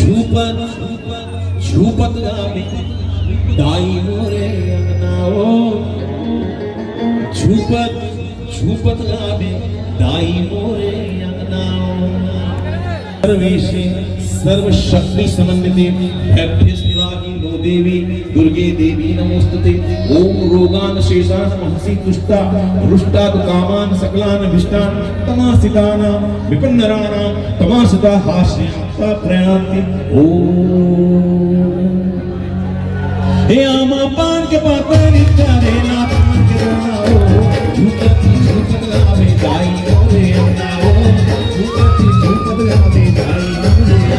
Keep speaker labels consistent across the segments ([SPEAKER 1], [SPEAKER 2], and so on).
[SPEAKER 1] झूपत गावे दाई मोरे अंगनाओ झूपत गावे दाई मोरे अंगनाओ सर्वेशे सर्वशक्ति समन्विते भैभ्यस्तिवागी नो देवी दुर्गे देवी नमोस्तुते ओम रोगान शेषान महसि तुष्टा रुष्टा कामान सकलान विष्टान तमासिताना विपन्नराना तमासता हास्या प्रयान्ति ओम हे आमा पान के पातरी करेला पान के रोना झूपत गावे दाई मोरे अंगनाओ झूपत गावे दाई मोरे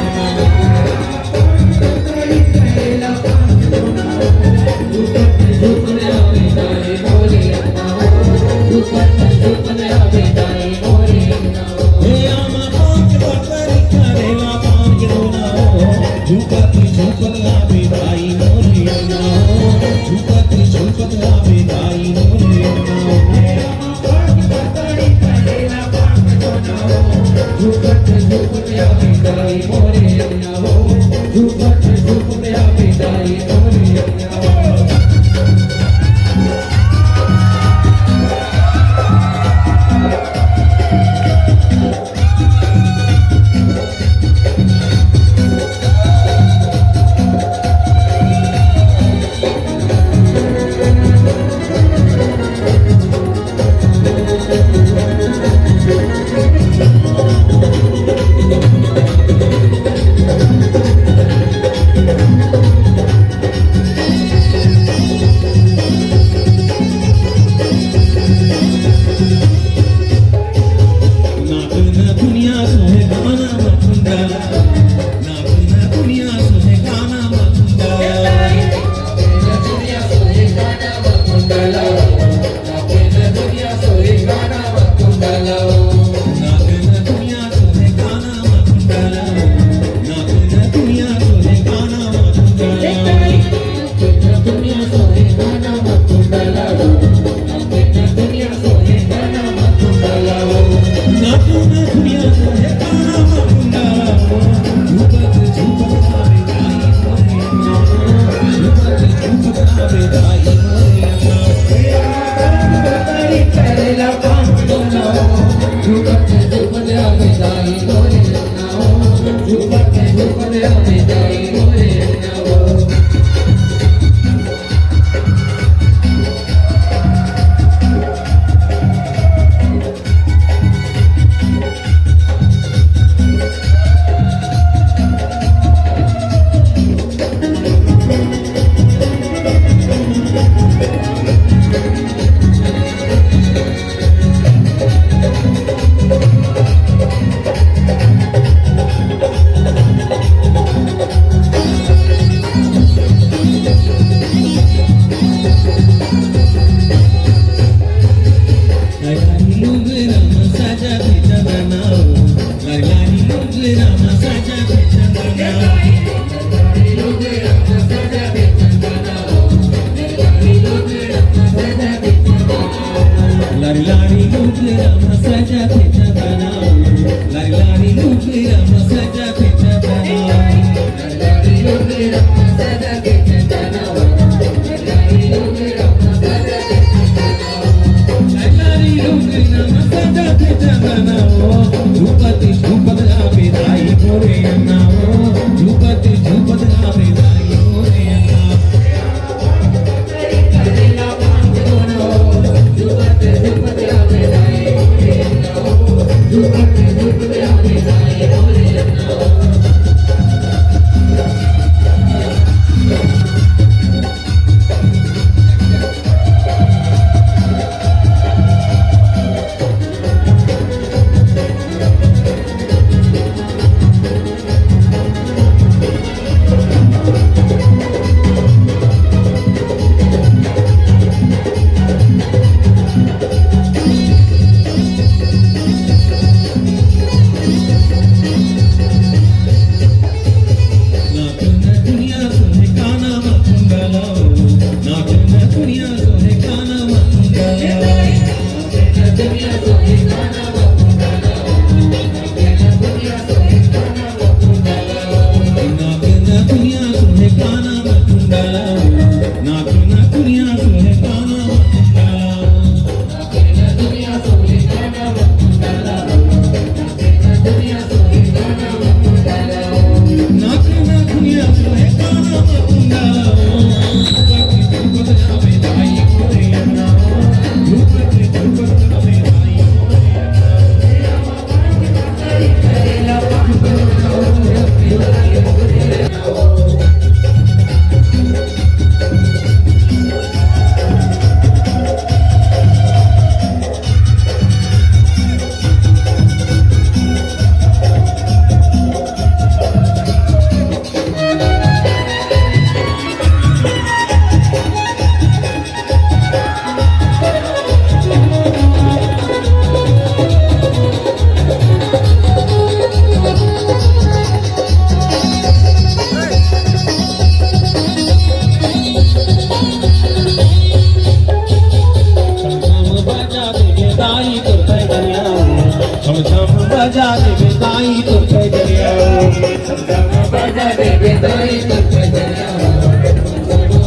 [SPEAKER 1] बजा दे बेदाई तो बजरिया हो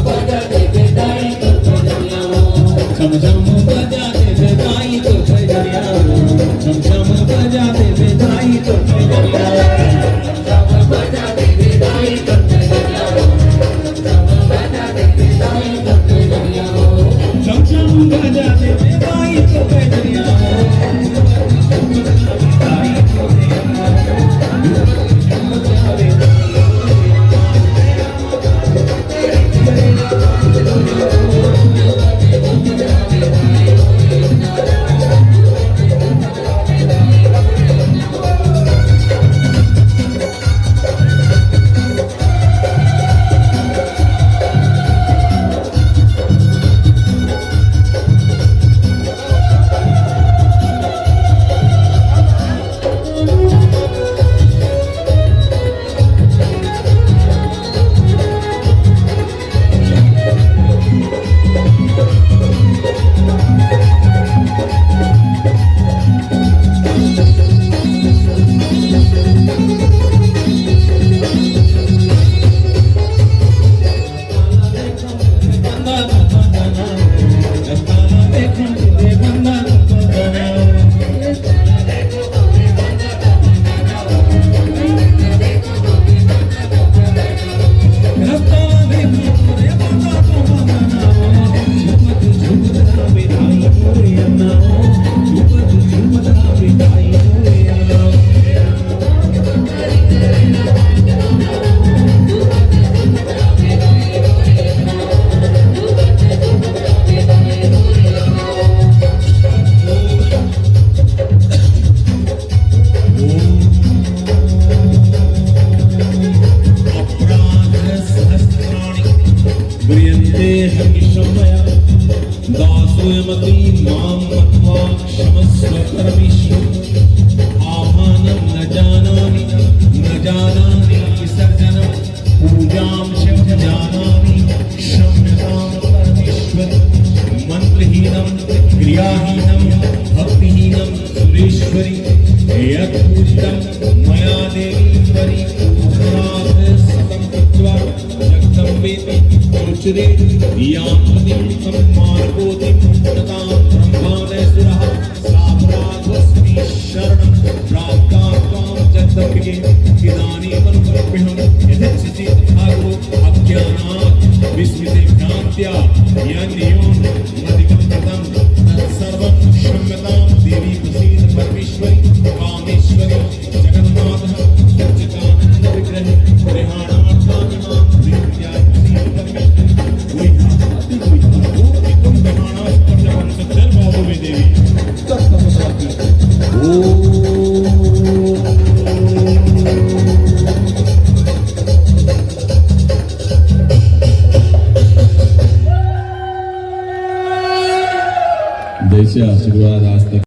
[SPEAKER 1] बजा दे बेदाई तो बजरिया हो छम छम बजा दे बेदाई तो बजरिया हो छम छम बजा दे बेदाई तो बजरिया हो छम बजा दे बेदाई तो बजरिया हो छम बजा दे बेदाई तो बजरिया हो छम छम बजा दे बेदाई तो बजरिया हो क्रियाहीनं भक्तिहीनं सुरेश्वरी यत्पूजितं मया देवी परिपूर्णात् सतं कृत्वा जगदम्बेति उच्यते यान्मतिं सम्मार्गोतिं ततां ब्रह्मादयसुरः साम्राज्ञस्मि शरणं प्राप्ता त्वां जगदम्बिके इदानीमनुकल्प्यहं यथेच्छसि तथागो अज्ञानात् विस्मिते भ्रान्त्या यन्योन् सर्वं क्षम्यतां देवी प्रसीद परमेश्वरी कामेश्वरी जगन्नाथः सच्चिदानंद विग्रह ग्रहणार्थानां प्रीत्याय प्रसीद परमेश्वरी वैहाति वैहातो एकं ग्रहणास्पर्शं सज्जन भावो में देवी तत्तमसाति
[SPEAKER 2] दैसे आशीर्वाद